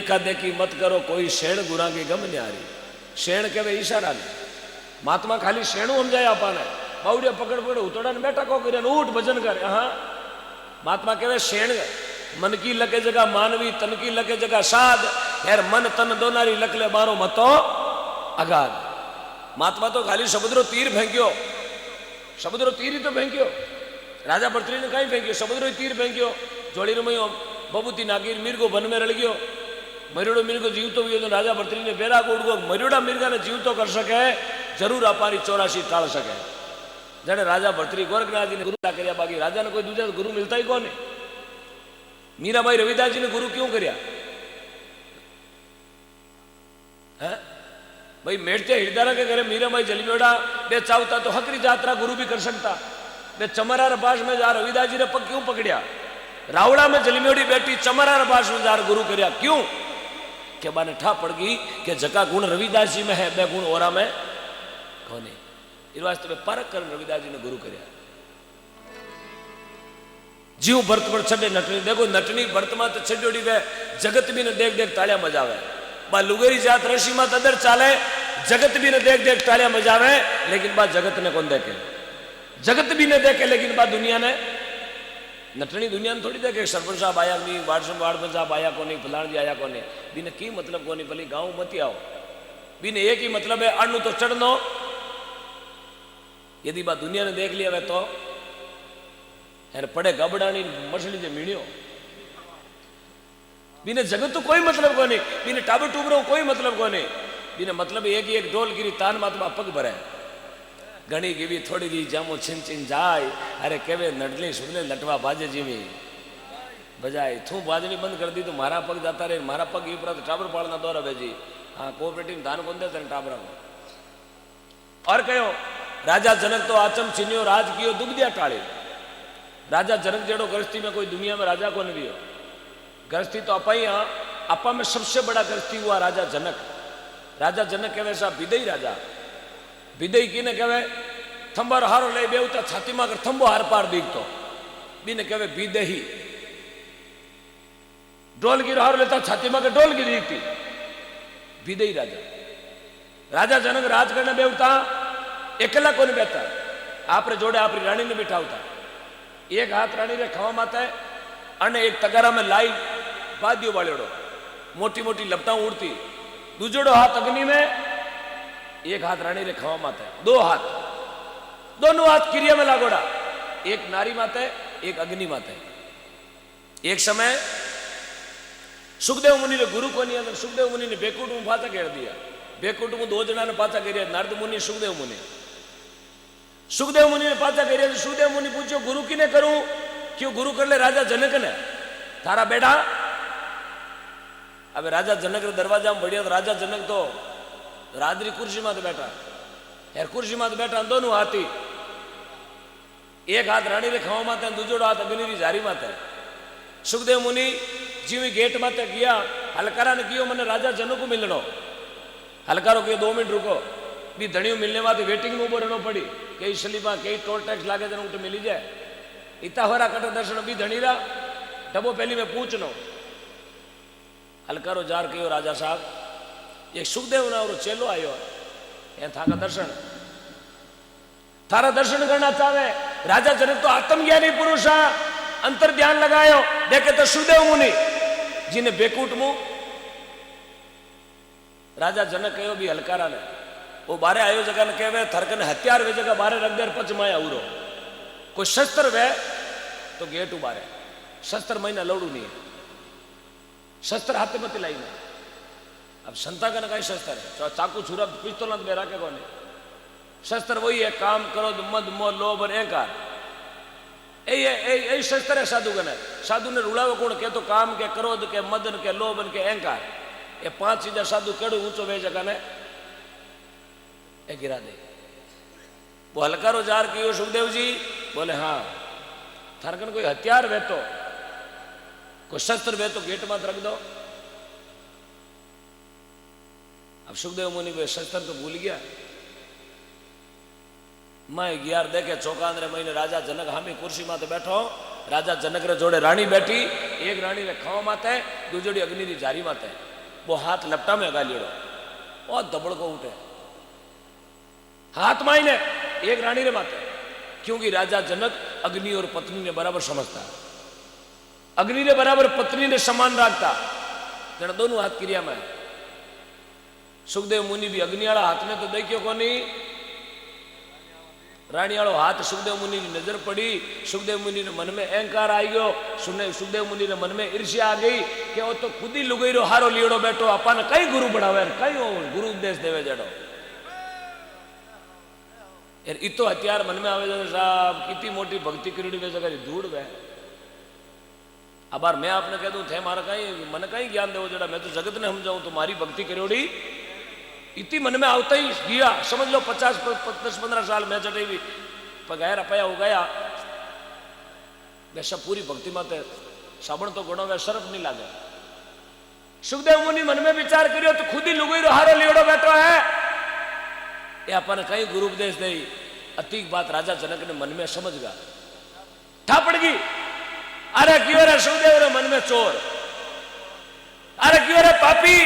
देखा देखी मत करो कोई शेण गुरा की गम न्यारी। शेण के ईशारा ने महात्मा खाली शेणु समझाया आपाने बावड़िया पकड़ पकड़ उतड़ा ने बैठा को करे उठ भजन कर। हाँ महात्मा कहवे शेण मन की लके जगह मानवी तन की लके जगह साध यार मन तन दोनारी लकले मारो मतो अगाध। महात्मा तो खाली समुद्रो तीर फेंक्यो, समुद्रो तीर ही तो फेंक्यो। राजा भर्तृहरि ने कहीं फेंक्यो, समुद्रो तीर फेंक्यो। जोड़ी रमयो बबूती नागीर मिर्गो वन में रल गयो। मरियोड़ो मिर्गो जीवतो गयो तो राजा भर्तृहरि ने बेरा उड़ गयो। मरियोड़ा मिर्गा ने जीवतो कर सके जरूर आपारी 84 टाल सके। जड़े राजा भर्तृहरि गोरखनाथ जी ने गुरु कर्या बाकी राजा ने कोई दूजा गुरु मिलता ही कौन। मीराबाई रविदास जी ने गुरु क्यों कर्या है भाई। मेड़ते हिरदारा के घरे मीराबाई जलमेड़ा बे चाहता तो हकरी यात्रा गुरु भी कर सकता। बे चमरा रबास में जा रविदास जी ने पग क्यों पकड़िया। रावड़ा में जलमेड़ी बेटी चमरा रबास में जा गुरु कर्या क्यों के बाने ठा पड़ गई कि जका गुण रविदास जी में है बे गुण ओरा में कोने। इस वास्ते में परख कर रविदास जी ने गुरु कर्या। जीव भरत पर छड़े नटनी देखो नटनी भरत में तो छड़ी वे जगत भी ने देख देख तालियां मजावे। बा लुगेरी जात रशी में तदर चाले जगत भी ने देख देख तालियां मजावे लेकिन बा जगत ने कौन देखे। जगत भी ने देखे लेकिन बा दुनिया ने नटनी दुनिया ने थोड़ी देखे। सरपंच साहब आया नहीं, वार्ड साहब आया को नहीं, फलाण जी आया को नहीं। बीने की मतलब को नहीं भली गाँव मत आओ। बीने एक ही मतलब है अण्णु तो चढ़नो। यदि बा दुनिया ने देख लिया वे तो यार पड़े गबड़ानी मछली जे मीणियो। बीने जगत तो कोई मतलब को नहीं। बीने टाबर टूबरो कोई मतलब को नहीं। बीने मतलब एक ढोल गिरी तान मातमा पग भरे घनी गिवी थोड़ी दी जामो छिन छिन जाए। अरे केवे नडली सुनले लटवा बाजे जीवी बजाए थू बाजनी बंद कर दी तो मारा पग जाता रहे। मारा पग ये तो टाबर पालना दौरा भेजी। हाँ कोऑपरेटिव धान कौन देते टाबरा को। और कहो राजा जनक तो आचम छिन्यो राज कियो दुग्धिया टाड़ी। राजा जनक जेड़ो गृहस्थी में कोई दुनिया में राजा को नहीं हो। गृहस्थी तो अपा ही अपा में सबसे बड़ा गृहस्थी हुआ राजा जनक। राजा जनक कहवे सा विदई राजा। विदई की ने कहवे थंबर हारो ले बेवता छाती में कर थंबो हार पार दीखतो बीने कहवे विदेही। ढोल की हारो लेता छाती में कर ढोल की दीखती विदई राजा। राजा जनक राज करने बेवता एकला को नहीं बेहता आपरे जोड़े आपरी रानी ने बिठावता। एक हाथ रानी रे खवा माता है अने एक तगारा में लाई बादियो वालेड़ो मोटी मोटी लपटा उड़ती। दूजोड़ो हाथ अग्नि में एक हाथ रानी रे खवा माता है। दो हाथ दोनों हाथ क्रिया में लागोड़ा। एक नारी माता है एक अग्नि माता है। एक समय सुखदेव मुनि ने गुरु को नहीं अंदर सुखदेव मुनि ने बेकुट में पाचा घेर दिया। बेकुट में 2 जना ने पाचा घेरिया नारद मुनि सुखदेव मुनि। सुखदेव मुनि ने पाचा घेरिया तो सुखदेव मुनि पूछो गुरु किने करूं क्यों गुरु कर ले राजा जनक ने थारा बेटा। अब राजा जनक रे दरवाजा में बढ़िया तो राजा जनक तो राजरी कुर्सी में तो बैठा यार कुर्सी में तो बैठा दोनों हाथी। एक हाथ रानी रे खवा माता है दूजोड़ो हाथ अग्नि री जारी माता है। सुखदेव मुनि जीवी गेट माते गया हलकारा ने कियो मने राजा जनक को मिलनो। हलकारो कहो 2 मिनट रुको भी धणियों मिलने वाले वेटिंग में उभो रहनो पड़ी। कई स्लीपा कई टोल टैक्स लागे जन उठ मिली जाए। इता होरा कट दर्शन भी धणीरा डबो पहली में पूछनो। हलकारो जार कहो राजा साहब एक सुखदेव ना और चेलो आयो है थाका दर्शन थारा दर्शन करना चाहे। राजा जनक तो आत्मज्ञानी पुरुष है अंतर ध्यान लगायो देखे तो सुखदेव मुनि जिन्हें बेकूट मुंह। राजा जनक कहो भी हलकारा ने वो बारे आयो जगह ने कहे थरकन हथियार वे जगह बारे रख दे पच माया उरो। कोई शस्त्र वे तो गेट उबारे शस्त्र महीना लौड़ू नहीं है। शस्त्र हाथ में लाई नहीं। अब संता का कई शस्त्र है चाकू छुरा पिस्तौल में राखे कौन। शस्त्र वही है काम करो मद मोह लोभ और अहंकार यही शस्त्र है साधु गण। साधु ने रुलावे कौन के तो काम के क्रोध के मदन के लोभन के अहंकार ये 5 चीजें साधु केड़ू ऊंचो वे जगह ने गिरा दे। वो हलकारो जार कियो सुखदेव जी बोले हाँ थारकन कोई हथियार वे तो कोई शस्त्र वे तो गेट मत रख दो। अब सुखदेव मुनि वे शस्त्र तो भूल गया। मैं 11 देखे चौकान रे महीने राजा जनक हामी कुर्सी माते बैठो। राजा जनक रे जोड़े रानी बैठी एक रानी रे खाओ माते दूजोड़ी अग्नि री जारी माते। वो हाथ लपटा में गालियोड़ो और दबड़ को उठे हाथ माई ने एक रानी रे माते, क्योंकि राजा जनक अग्नि और पत्नी ने बराबर समझता, अग्नि ने बराबर पत्नी ने समान रखता, जन दोनों हाथ क्रिया में। सुखदेव मुनि भी अग्नि वाला हाथ में तो देखियो को नहीं, रानी वालों हाथ सुखदेव मुनि की नजर पड़ी, सुखदेव मुनि ने मन में अहंकार आई गयो, सुखदेव मुनि ने मन में ईर्ष्या आ गई कि वो तो खुद ही लुगाई रो हारो लियोड़ो बैठो, अपन कई गुरु बढ़ावे, कई गुरु उपदेश देवे जड़ो यार। इतो हथियार मन में आवे साहब, कितनी मोटी भक्ति करी वे जगह धूड़ वे। अब बार मैं आपने कह दूं थे मारा कहीं मन कहीं ज्ञान देवो जड़ा, मैं तो जगत ने समझाऊं तुम्हारी भक्ति करोड़ी इतनी मन में आवता ही गया, समझ लो 50-15 साल मैं चढ़े भी पगायर अपाया हो गया वैसा पूरी भक्ति माते साबण तो गुणों में सर्फ नहीं लागे। सुखदेव मुनि मन में विचार करियो तो खुद ही लुगाई रो हारो लियोड़ो बैठो है, ये अपन कई गुरु उपदेश दे। अतीक बात राजा जनक ने मन में समझ गया, थापड़ गई, अरे क्यों रे सुखदेव रे मन में चोर, अरे क्यों रे पापी,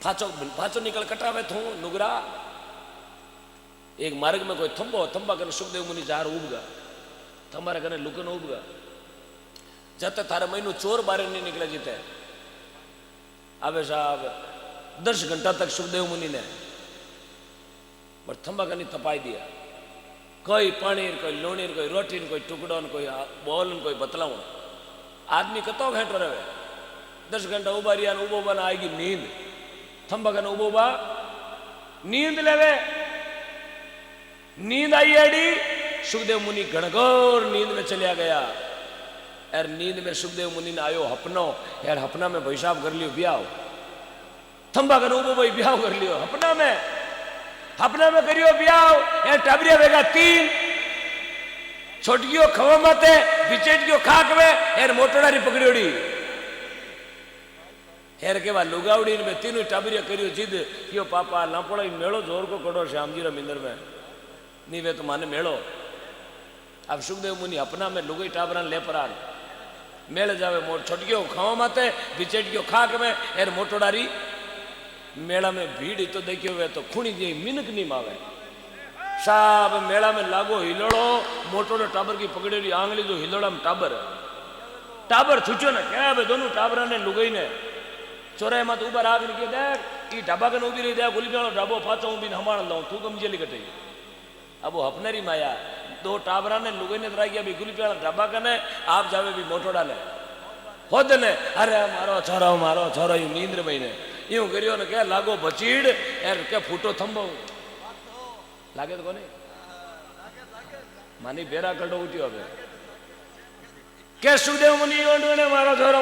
फाचो निकल कटावे थू नुगरा। एक मार्ग में कोई थंबा कर सुखदेव मुनि जार उबगा, थंबारे कने लुकन उबगा, जब थारे महीनू चोर बारे नहीं निकले जीते। अबे साहब 10 घंटा तक सुखदेव मुनि ने पर थंबा कनी तपाई दिया, कोई पनीर, कोई लोनीर, कोई रोटी, कोई टुकड़ो, कोई बोल, कोई बतलाऊ। आदमी कतो घंटो रहे, 10 घंटा उबा रिया, उबो बना आएगी नींद, थंबा कने उबो बा नींद लेवे, नींद आई एडी, सुखदेव मुनि घनघोर नींद में चलिया गया। यार नींद में सुखदेव मुनि ने आयो हपनो, यार हपना में पेशाब कर लियो ब्याह, थंबा कने उबो भाई ब्याह कर लियो हपना में करियो ब्याह। यार टाबरिया वेगा 3 छोटकियो खवा माते बिचेटकियो खाक में, यार मोटोडारी पकड़ियोड़ी, यार के बाद लुगावड़ी में तीनों टाबरिया करियो जिद कियो पापा लापड़ा मेड़ो जोर को कड़ो श्याम जी मिंदर में नहीं वे तो माने मेड़ो। अब सुखदेव मुनि अपना में लुगाई टाबरा ले परान मेल जावे, मोट छोटकियो खावा माते बिचेटकियो खाक में, यार मोटोडारी मेला में भीड़ तो देखियो वे तो खुणी जी मिनक नहीं मावे साहब। मेला में लागो हिलोड़ो, मोटोड़ो टाबर की पकड़ेली आंगली जो हिलोड़ा में टाबर छुचो ना क्या भाई दोनों टाबरा ने लुगाई ने चोराई मत ऊपर आग निकले देख ई ढाबा कन उभी रही दे गुली जानो ढाबो फाचो उभी हमार लो तू कम जेली कटे। अब वो हपनेरी माया 2 टाबरा ने लुगाई ने तरा गया भी गुली पेड़ा ढाबा कने आप जावे भी मोटोड़ा ने खुद ने, अरे मारो छोरो यू नींद रे महीने यूं करियो ने क्या लागो बचीड़ यार क्या फूटो थंबो लागे तो कोने मानी बेरा कटो उठियो अब क्या सुखदेव मुनि ने मारो छोरो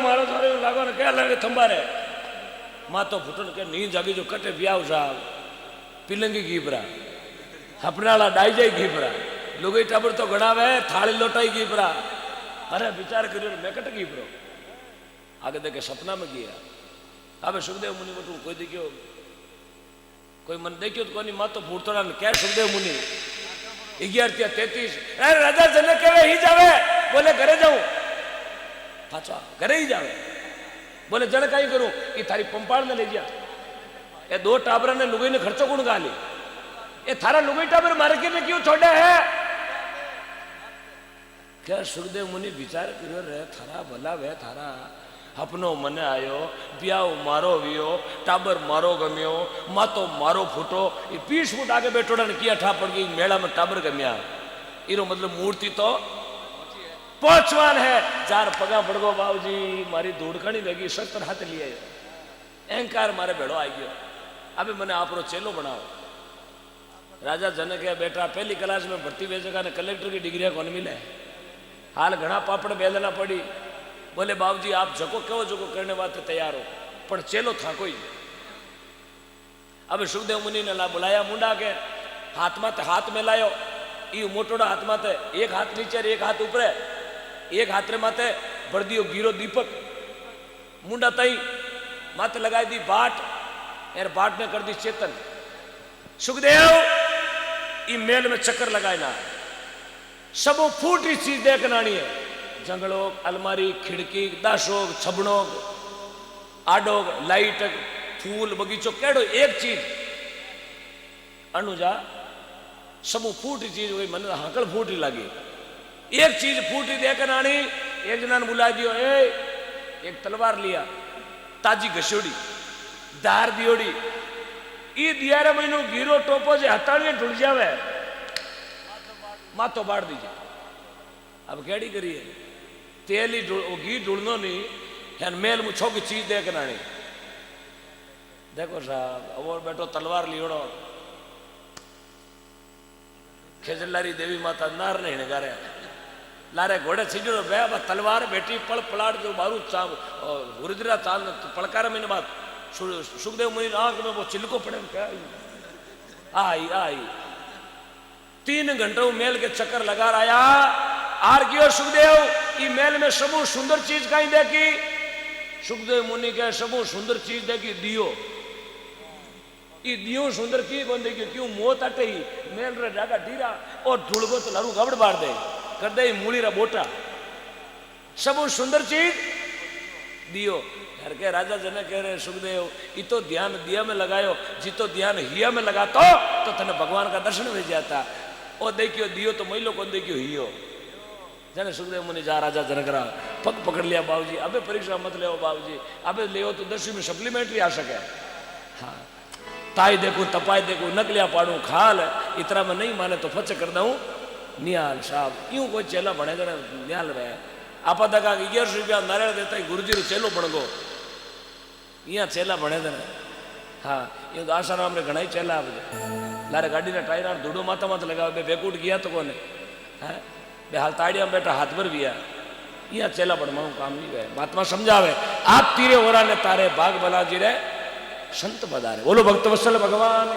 लागो ने क्या लगे थंबा रे मातो फूटो के नींद जागी जो कटे ब्याह साहब पिलंगी घीपरा हपनाला डाई जाई घीपरा लुगाई टाबर तो गणावे थाली लोटाई घीपरा। अरे विचार करियो मैं कट घीपरो आगे देखे सपना में गया। अब सुखदेव मुनि को कोई देखियो कोई मन देखियो तो कोनी मातो फूटतोड़ा ने क्या सुखदेव मुनि 11:33 अरे राजा जनक के ही जावे, बोले घरे जाऊं, पाछा घरे ही जावे, बोले जन कहीं करूं कि थारी पंपाड़ ने ले जा, ये 2 टाबरा ने लुगाई ने खर्चो कौन गाली, ये थारा लुगाई टाबर मार्केट में क्यों छोड़ा है। क्या सुखदेव मुनि विचार करियो रे थारा भला वे थारा अपनो मन आयो ब्याह मारो वियो टाबर मारो गम्यो मातो मारो फूटो 20 फुट आगे बैठोड़ा ने किया ठा पड़ गई मेला में टाबर गम्या इरो मतलब मूर्ति तो पहुंचवान है जार पगा पड़गो बाबूजी मारी धूड़खणी लगी 70 हाथ लिए अहंकार मारे भेड़ो आई गयो। अबे मैंने आप चेलो बनाओ। राजा जनक है बेटा पहली क्लास में भर्ती वे जगह ने कलेक्टर की डिग्री कौन मिले, हाल घना पापड़ बेलना पड़ी। बोले बाबूजी आप जको कहो जको करने वास्ते तैयार हो पर चेलो था कोई। अब सुखदेव मुनि ने बुलाया मुंडा के हाथ में लायो ई मोटोड़ा हाथ माते एक हाथ नीचे एक हाथ ऊपर एक हाथ रे माते भर दियो गिरो दीपक मुंडा तई माते लगाई दी बाट यार बाट ने कर दी चेतन। सुखदेव ई मेल में चक्कर लगाए ना सबो फूटी चीज देखनानी है जंगलों अलमारी खिड़की दाशोग छबड़ों आडो लाइट फूल बगीचो केड़ो एक चीज अनुजा सबू फूटी चीज हुई मन हाकल फूटी लगी एक चीज फूटी देकर आनी एक जना ने बुला दियो एक तलवार लिया ताजी घसोड़ी दार दियोड़ी ई दियारे महीनो गिरो टोपो जे हथाड़िए ढुल जावे माथो बाढ़ दीजिए अब केड़ी करिए तेल ही घी ढूंढनो नहीं यान मेल मुछो की चीज देकर आनी देखो साहब और बैठो तलवार लियोड़ो खेजलारी देवी माता नार नहीं नगारे लारे घोड़े सिजड़ो बे तलवार बेटी पड़ पलाट जो बारू रुद्रा चाल पड़कार में बात सुखदेव मुनि आंख में वो चिलको पड़े क्या आई आई 3 घंटे मेल के चक्कर लगा आया आर कियो सुखदेव ई मेल में सबू सुंदर चीज कहीं देखी सुखदेव मुनि के सबू सुंदर चीज देखी दियो ई दियो सुंदर की कौन देखी क्यों मोत अटे ही मेल रे जागा ढीरा और धुलगो तो लारू गबड़ बार दे कर दे मूली रा बोटा सबू सुंदर चीज दियो घर के राजा जने कह रहे सुखदेव ई तो ध्यान दिया में लगायो जी तो ध्यान हिया में लगातो तो तने भगवान का दर्शन हो जाता ओ देखियो दियो तो महिलो कौन देखियो हियो जने सुखदेव मुनि जा राजा जनक रा पग पकड़ लिया बाबूजी अबे परीक्षा मत ले बाबूजी अबे ले तो 10वीं में सप्लीमेंट्री आ सके हाँ ताई देखो तपाई देखो नकलिया पाड़ू खाल इतना में नहीं माने तो फच कर दूं निहाल साहब यूं कोई चेला बने जरा निहाल रहे आप दगा 1100 रुपया नारियल देता है गुरुजी रो चेलो बन गो यहाँ चेला बने जरा हाँ यूं तो आसाराम रे घना ही चेला आप लारे गाड़ी ना टायर धूड़ो माथा मत लगा बे बेकूट गया तो कोने है बे हाल ताड़िया में बैठा हाथ भर गया यहाँ चेला बनवाऊ काम नहीं गए महात्मा समझावे आप तीरे ओरा ने तारे बाग बलाजी रे संत बदारे बोलो भक्त वत्सल भगवान